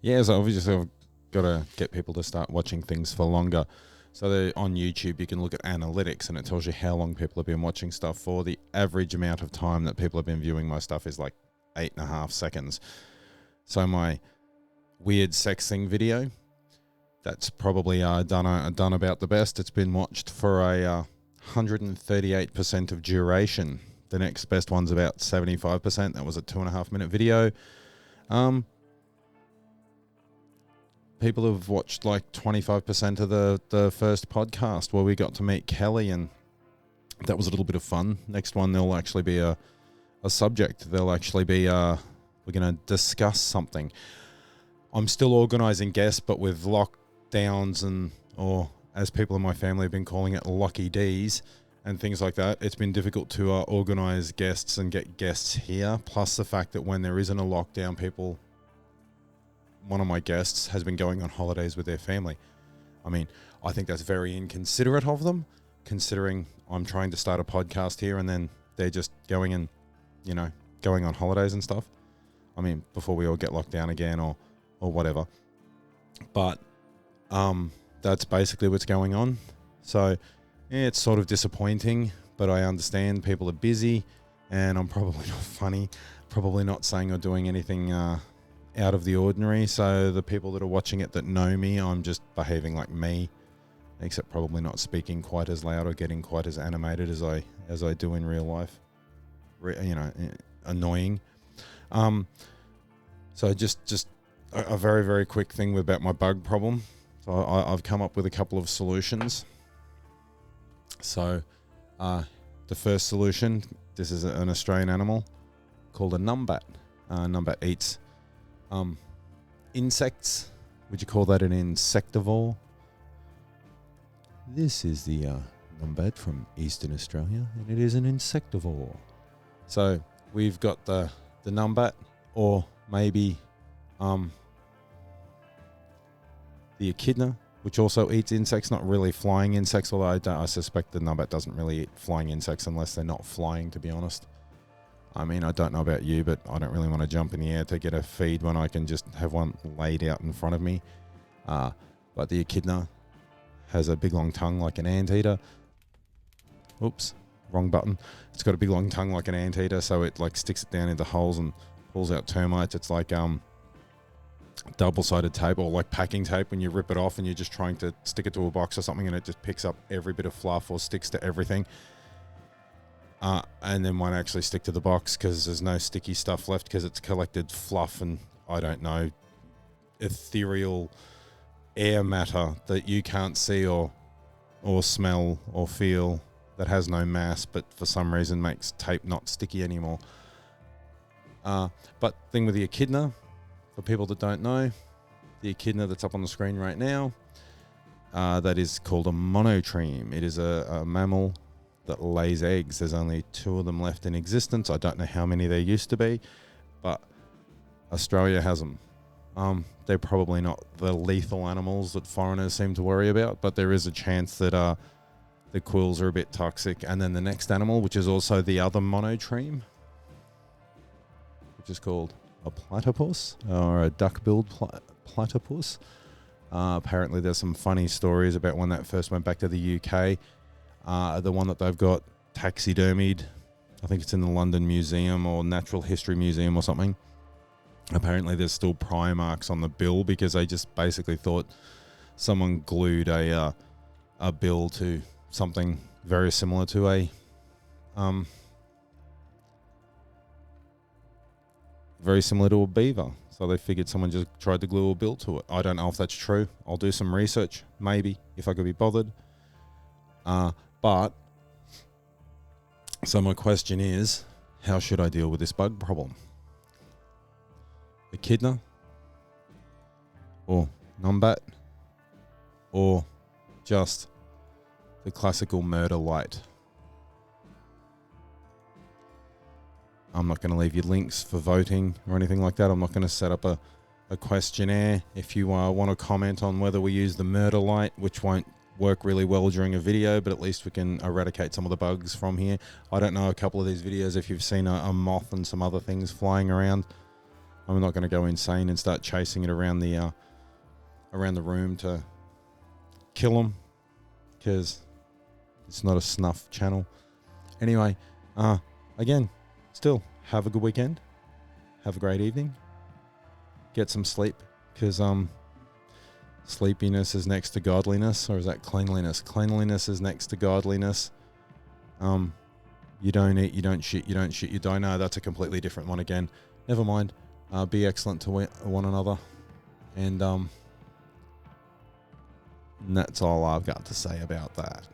Yeah, so obviously I've got to get people to start watching things for longer. So on YouTube, you can look at analytics and it tells you how long people have been watching stuff for. The average amount of time that people have been viewing my stuff is like 8.5 seconds. So my weird sex thing video, that's probably done about the best. It's been watched for a 138% of duration. The next best one's about 75%. That was a 2.5 minute video. People have watched like 25% of the first podcast where we got to meet Kelly, and that was a little bit of fun. Next one, there'll actually be a subject. There'll actually be we're going to discuss something. I'm still organising guests, but with lockdowns or as people in my family have been calling it, Lucky D's and things like that, it's been difficult to organise guests and get guests here. Plus the fact that when there isn't a lockdown, one of my guests has been going on holidays with their family. I mean, I think that's very inconsiderate of them, considering I'm trying to start a podcast here and then they're just going and, going on holidays and stuff. I mean, before we all get locked down again or whatever. But that's basically what's going on. So yeah, it's sort of disappointing, but I understand people are busy and I'm probably not funny, probably not saying or doing anything out of the ordinary. So the people that are watching it that know me, I'm just behaving like me, except probably not speaking quite as loud or getting quite as animated as I do in real life. Annoying. So just a very, very quick thing about my bug problem. So I've come up with a couple of solutions. So the first solution, this is an Australian animal called a numbat. Numbat eats insects. Would you call that an insectivore? This is the numbat from Eastern Australia, and it is an insectivore. So we've got the numbat, or maybe the echidna, which also eats insects, not really flying insects, although I suspect the numbat doesn't really eat flying insects unless they're not flying, to be honest. I mean, I don't know about you, but I don't really want to jump in the air to get a feed when I can just have one laid out in front of me. But the echidna has a big long tongue like an anteater. Oops, wrong button. It's got a big long tongue like an anteater, so it like sticks it down into holes and pulls out termites. It's like double-sided tape, or like packing tape when you rip it off and you're just trying to stick it to a box or something, and it just picks up every bit of fluff or sticks to everything. And then won't actually stick to the box because there's no sticky stuff left because it's collected fluff and, I don't know, ethereal air matter that you can't see or smell or feel, that has no mass, but for some reason makes tape not sticky anymore. But thing with the echidna, for people that don't know, the echidna that's up on the screen right now, that is called a monotreme. It is a mammal that lays eggs. There's only 2 of them left in existence. I don't know how many there used to be, but Australia has them. They're probably not the lethal animals that foreigners seem to worry about, but there is a chance that the quills are a bit toxic. And then the next animal, which is also the other monotreme, which is called a platypus, or a duck-billed platypus. Apparently there's some funny stories about when that first went back to the UK. The one that they've got taxidermied, I think it's in the London Museum or Natural History Museum or something. Apparently there's still pry marks on the bill because they just basically thought someone glued a bill to something very similar to a beaver. So they figured someone just tried to glue a bill to it. I don't know if that's true. I'll do some research, maybe, if I could be bothered. But so my question is, how should I deal with this bug problem? Echidna, or numbat, or just the classical murder light? I'm not going to leave you links for voting or anything like that. I'm not going to set up a questionnaire. If you want to comment on whether we use the murder light, which won't work really well during a video, but at least we can eradicate some of the bugs from here. I don't know a couple of these videos if you've seen a moth and some other things flying around. I'm not going to go insane and start chasing it around the room to kill them, because it's not a snuff channel. Anyway, again, still have a good weekend. Have a great evening. Get some sleep, because sleepiness is next to godliness, or is that cleanliness? Cleanliness is next to godliness. You don't eat, you don't shit, you don't shit, you don't. No, that's a completely different one again. Never mind. Be excellent to one another. And that's all I've got to say about that.